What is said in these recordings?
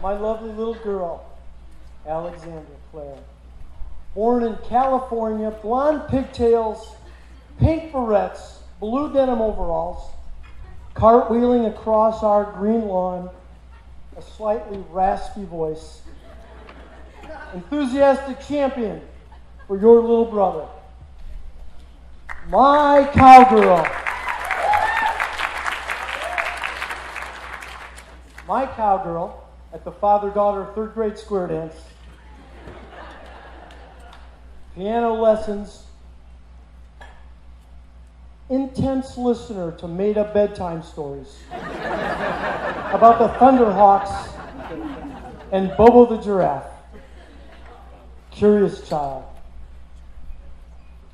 my lovely little girl, Alexandra Claire. Born in California, blonde pigtails, pink barrettes, blue denim overalls, cartwheeling across our green lawn, a slightly raspy voice, enthusiastic champion for your little brother, my cowgirl. My cowgirl at the father-daughter third grade square dance, piano lessons, intense listener to made-up bedtime stories about the Thunderhawks and Bobo the giraffe. Curious child.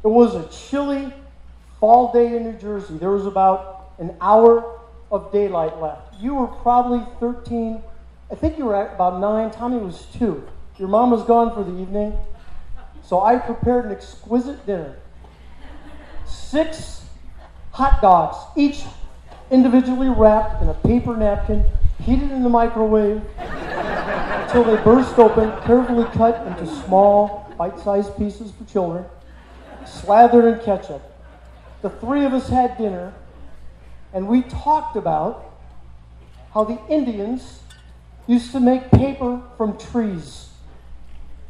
It was a chilly fall day in New Jersey. There was about an hour of daylight left. You were probably 13. I think you were at about 9. Tommy was 2. Your mom was gone for the evening. So I prepared an exquisite dinner. 6 hot dogs, each individually wrapped in a paper napkin, heated in the microwave until they burst open, carefully cut into small, bite-sized pieces for children, slathered in ketchup. The 3 of us had dinner, and we talked about how the Indians used to make paper from trees.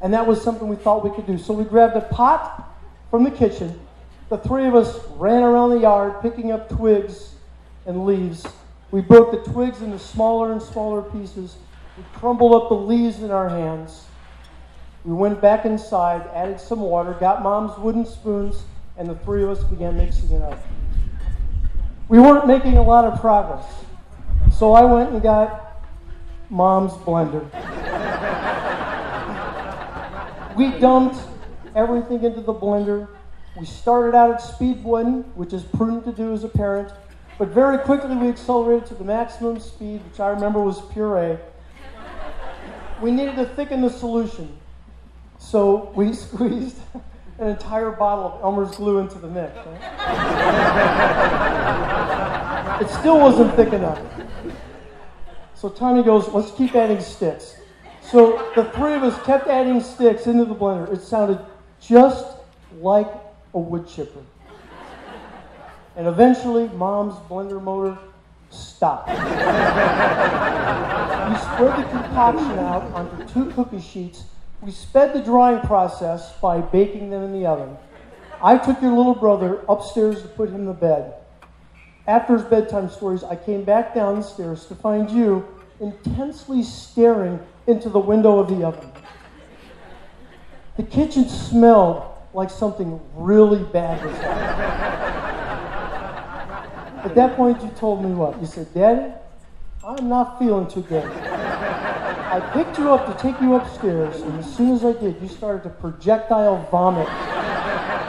And that was something we thought we could do. So we grabbed a pot from the kitchen. The 3 of us ran around the yard picking up twigs and leaves. We broke the twigs into smaller and smaller pieces. We crumbled up the leaves in our hands. We went back inside, added some water, got Mom's wooden spoons, and the 3 of us began mixing it up. We weren't making a lot of progress, so I went and got Mom's blender. We dumped everything into the blender. We started out at speed 1, which is prudent to do as a parent, but very quickly we accelerated to the maximum speed, which I remember was puree. We needed to thicken the solution, so we squeezed an entire bottle of Elmer's glue into the mix. Right? It still wasn't thick enough. So Tommy goes, let's keep adding sticks. So the 3 of us kept adding sticks into the blender. It sounded just like a wood chipper. And eventually, Mom's blender motor stopped. We spread the concoction out onto 2 cookie sheets. We sped the drying process by baking them in the oven. I took your little brother upstairs to put him to bed. After his bedtime stories, I came back down the stairs to find you intensely staring into the window of the oven. The kitchen smelled like something really bad was happening. At that point, you told me what? You said, Daddy, I'm not feeling too good. I picked you up to take you upstairs, and as soon as I did, you started to projectile vomit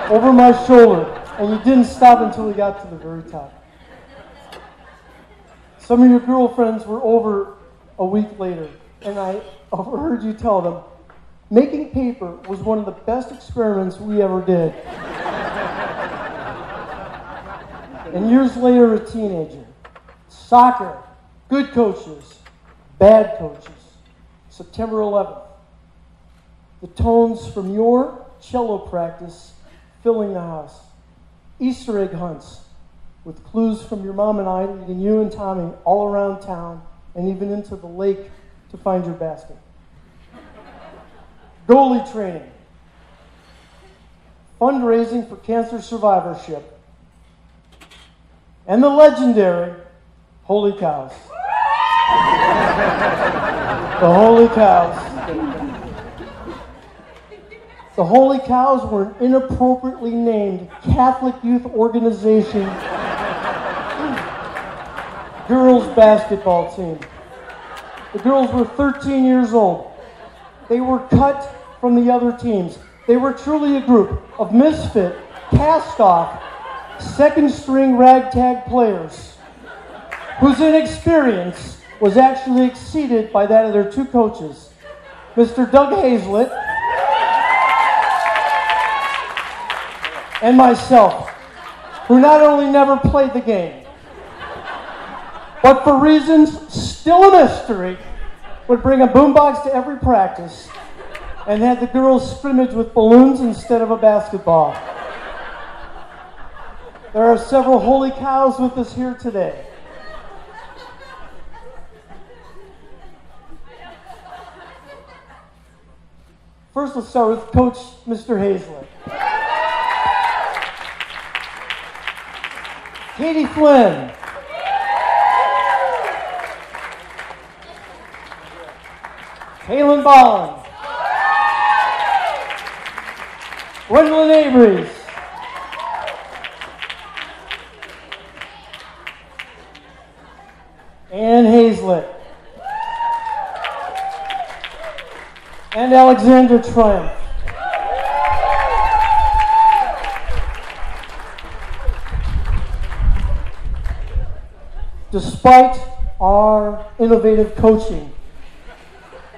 over my shoulder, and you didn't stop until we got to the very top. Some of your girlfriends were over a week later, and I overheard you tell them, making paper was one of the best experiments we ever did. And years later, a teenager. Soccer, good coaches, bad coaches. September 11th. The tones from your cello practice filling the house. Easter egg hunts with clues from your mom and I leading you and Tommy all around town and even into the lake to find your basket. Goalie training. Fundraising for cancer survivorship. And the legendary Holy Cows. The Holy Cows. The Holy Cows were an inappropriately named Catholic youth organization girls basketball team. The girls were 13 years old. They were cut from the other teams. They were truly a group of misfit, cast-off, second-string ragtag players whose inexperience was actually exceeded by that of their 2 coaches, Mr. Doug Hazlett and myself, who not only never played the game, but for reasons still a mystery, would bring a boombox to every practice and had the girls scrimmage with balloons instead of a basketball. There are several holy cows with us here today. First, let's start with Coach Mr. Hazlett. Katie Flynn. Kaylin Bond. Gwendolyn Avery. Ann Hazlett. And Alexandra Triumph. Despite our innovative coaching,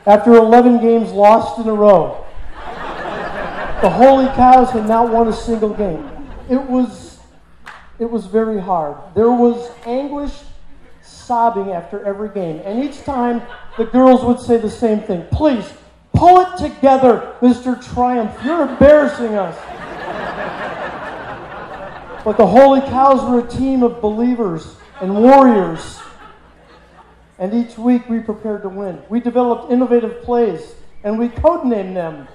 after 11 games lost in a row, the Holy Cows had not won a single game. It was very hard. There was anguish, sobbing after every game. And each time the girls would say the same thing. Please, pull it together, Mr. Triumph. You're embarrassing us. But the Holy Cows were a team of believers and warriors. And each week we prepared to win. We developed innovative plays, and we codenamed them.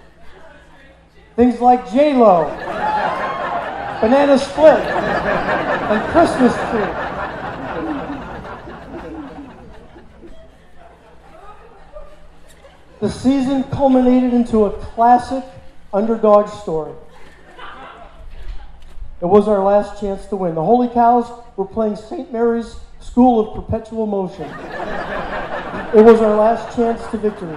Things like J-Lo, Banana Split, and Christmas Tree. The season culminated into a classic underdog story. It was our last chance to win. The Holy Cows were playing St. Mary's School of Perpetual Motion. It was our last chance to victory.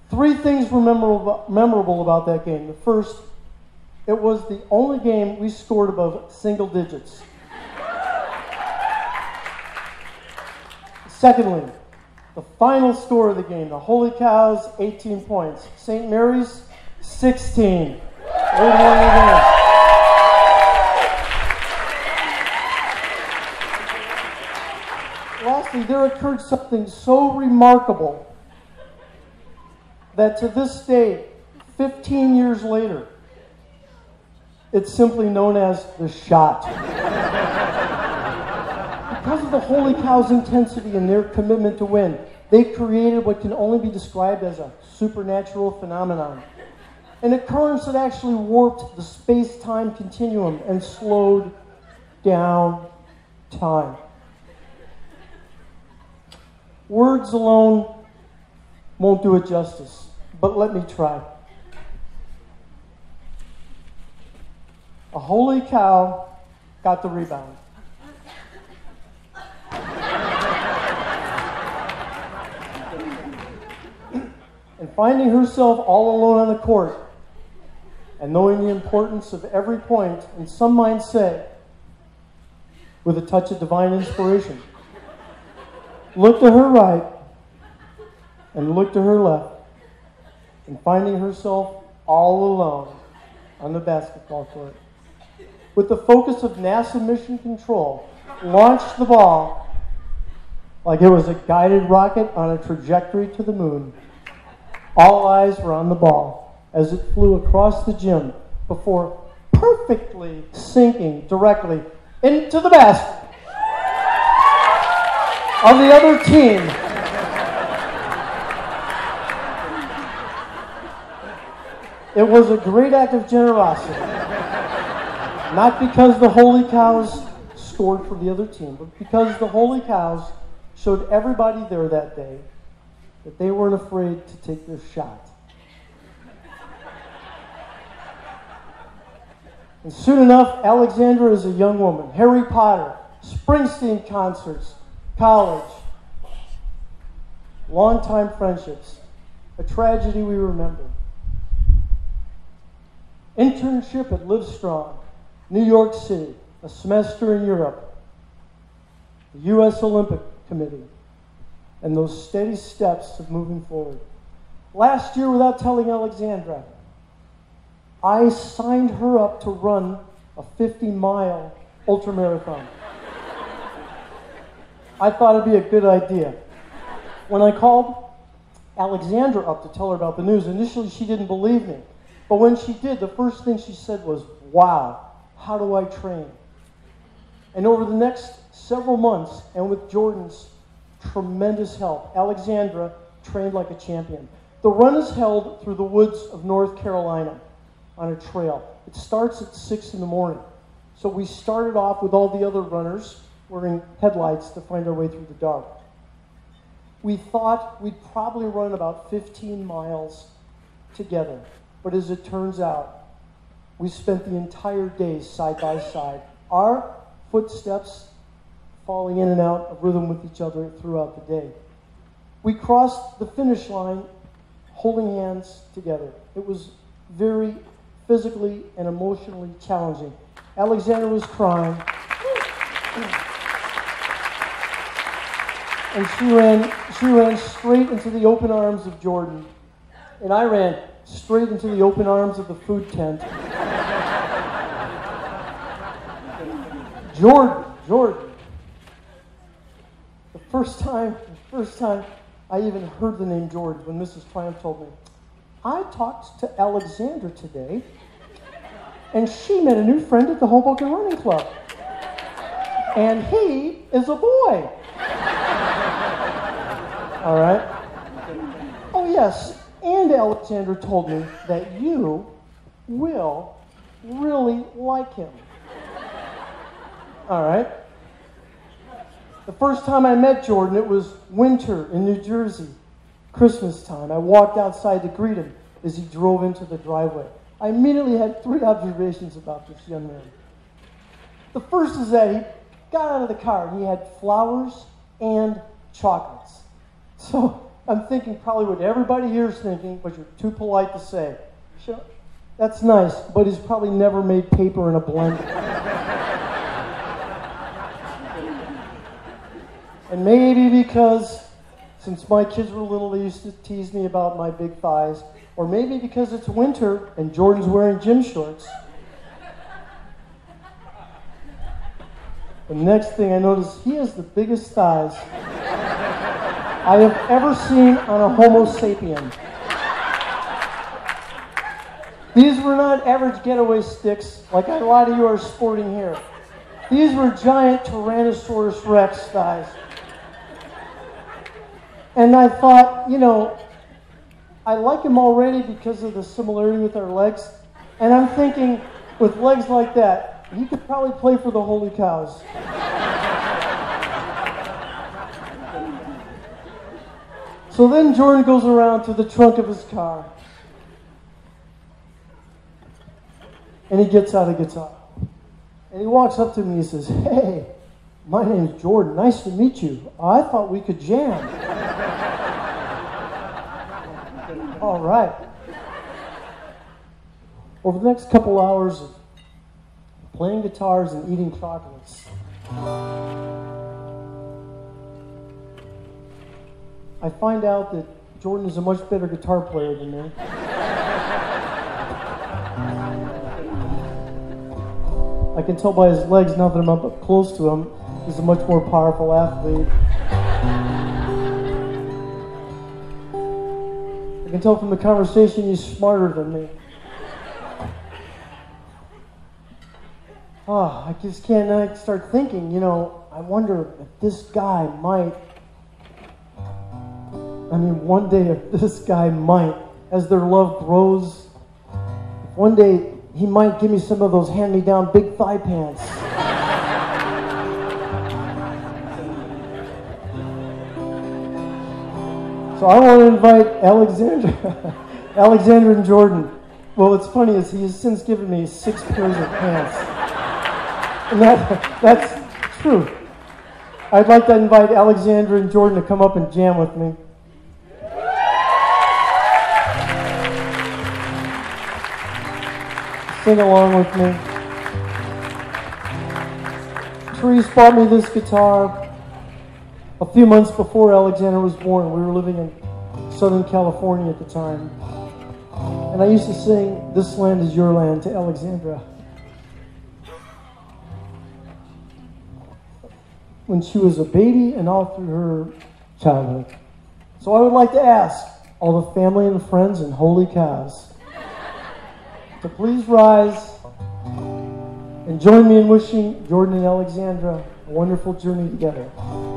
3 things were memorable about that game. The first, it was the only game we scored above single digits. Secondly, the final score of the game, the Holy Cows, 18 points. St. Mary's, 16. Lastly, there occurred something so remarkable that to this day, 15 years later, it's simply known as the shot. Because of the Holy Cows' intensity and their commitment to win, they created what can only be described as a supernatural phenomenon. An occurrence that actually warped the space-time continuum and slowed down time. Words alone won't do it justice, but let me try. A Holy Cow got the rebound. And finding herself all alone on the court, and knowing the importance of every point, and some might say, with a touch of divine inspiration, looked to her right and looked to her left, and finding herself all alone on the basketball court, with the focus of NASA Mission Control, launched the ball like it was a guided rocket on a trajectory to the moon. All eyes were on the ball as it flew across the gym before perfectly sinking directly into the basket of the other team. It was a great act of generosity, not because the Holy Cows scored for the other team, but because the Holy Cows showed everybody there that day that they weren't afraid to take their shot. And soon enough, Alexandra is a young woman. Harry Potter, Springsteen concerts, college, longtime friendships, a tragedy we remember. Internship at Livestrong, New York City, a semester in Europe, the U.S. Olympic Committee, and those steady steps of moving forward. Last year, without telling Alexandra, I signed her up to run a 50-mile ultramarathon. I thought it'd be a good idea. When I called Alexandra up to tell her about the news, initially she didn't believe me. But when she did, the first thing she said was, "Wow, how do I train?" And over the next several months, and with Jordan's tremendous help, Alexandra trained like a champion. The run is held through the woods of North Carolina on a trail. It starts at 6 in the morning. So we started off with all the other runners wearing headlights to find our way through the dark. We thought we'd probably run about 15 miles together. But as it turns out, we spent the entire day side by side, our footsteps falling in and out of rhythm with each other throughout the day. We crossed the finish line holding hands together. It was very physically and emotionally challenging. Alexandra was crying. And she ran straight into the open arms of Jordan. And I ran straight into the open arms of the food tent. Jordan. The first time I even heard the name George when Mrs. Triumph told me, "I talked to Alexandra today, and she met a new friend at the Hoboken Running Club. And he is a boy." All right? Oh, yes, and Alexandra told me that you will really like him. All right? The first time I met Jordan, it was winter in New Jersey, Christmas time. I walked outside to greet him as he drove into the driveway. I immediately had 3 observations about this young man. The first is that he got out of the car and he had flowers and chocolates. So I'm thinking probably what everybody here is thinking, but you're too polite to say. Sure, that's nice, but he's probably never made paper in a blender. And maybe because, since my kids were little, they used to tease me about my big thighs, or maybe because it's winter and Jordan's wearing gym shorts. The next thing I noticed, he has the biggest thighs I have ever seen on a Homo sapien. These were not average getaway sticks like a lot of you are sporting here. These were giant Tyrannosaurus Rex thighs. And I thought, I like him already because of the similarity with our legs. And I'm thinking, with legs like that, he could probably play for the Holy Cows. So then Jordan goes around to the trunk of his car. And he gets out a guitar. And he walks up to me and says, "Hey, my name's Jordan. Nice to meet you. I thought we could jam." All right. Over the next couple hours of playing guitars and eating chocolates, I find out that Jordan is a much better guitar player than me. I can tell by his legs now that I'm up close to him, he's a much more powerful athlete. I can tell from the conversation he's smarter than me. I just can't start thinking, I wonder if this guy might, one day if this guy might, as their love grows, one day he might give me some of those hand-me-down big thigh pants. So I want to invite Alexandra and Jordan. Well, what's funny is he has since given me 6 pairs of pants. And that's true. I'd like to invite Alexandra and Jordan to come up and jam with me. Sing along with me. Therese bought me this guitar a few months before Alexandra was born. We were living in Southern California at the time. And I used to sing "This Land Is Your Land" to Alexandra. when she was a baby and all through her childhood. So I would like to ask all the family and friends and holy cows to please rise and join me in wishing Jordan and Alexandra a wonderful journey together.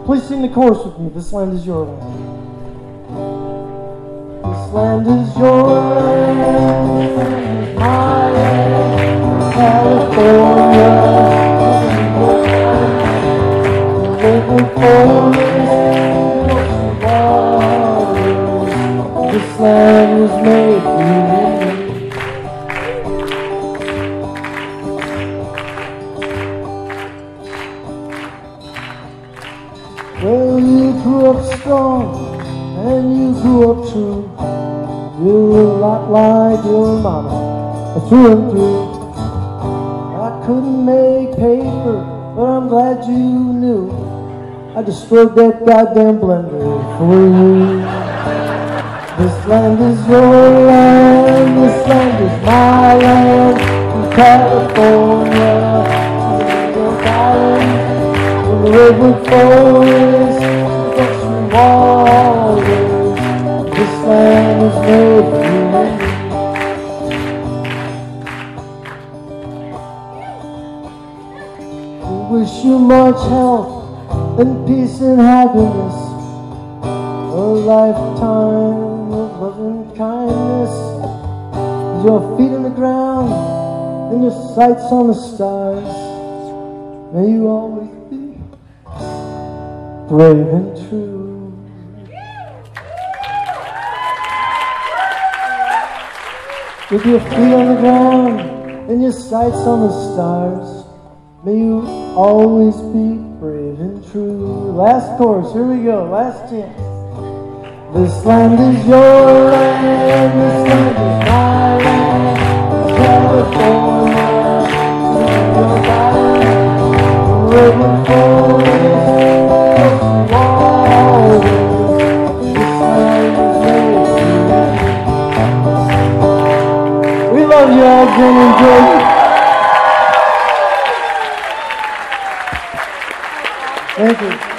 Please sing the chorus with me. This land is your land. This land is your land, my land, California. Living for this land was made for you. Well, you grew up strong and you grew up true. You're a lot like your mama, through and through. I couldn't make paper, but I'm glad you knew. I destroyed that goddamn blender for you. This land is your land, this land is my land. From California to the North Island, from the redwood forest to the ocean waters, this land is made for you and me. We wish you much health and peace and happiness, a lifetime of love and kindness. Your feet on the ground and your sights on the stars, may you always be brave and true. With your feet on the ground and your sights on the stars, may you always be brave and true. Last chorus, here we go, last chance. This land is your land, this land is my land, California, your island, redwood forest, ocean waters, this land is made for you. We love you all, Jen and Jordan. Thank you.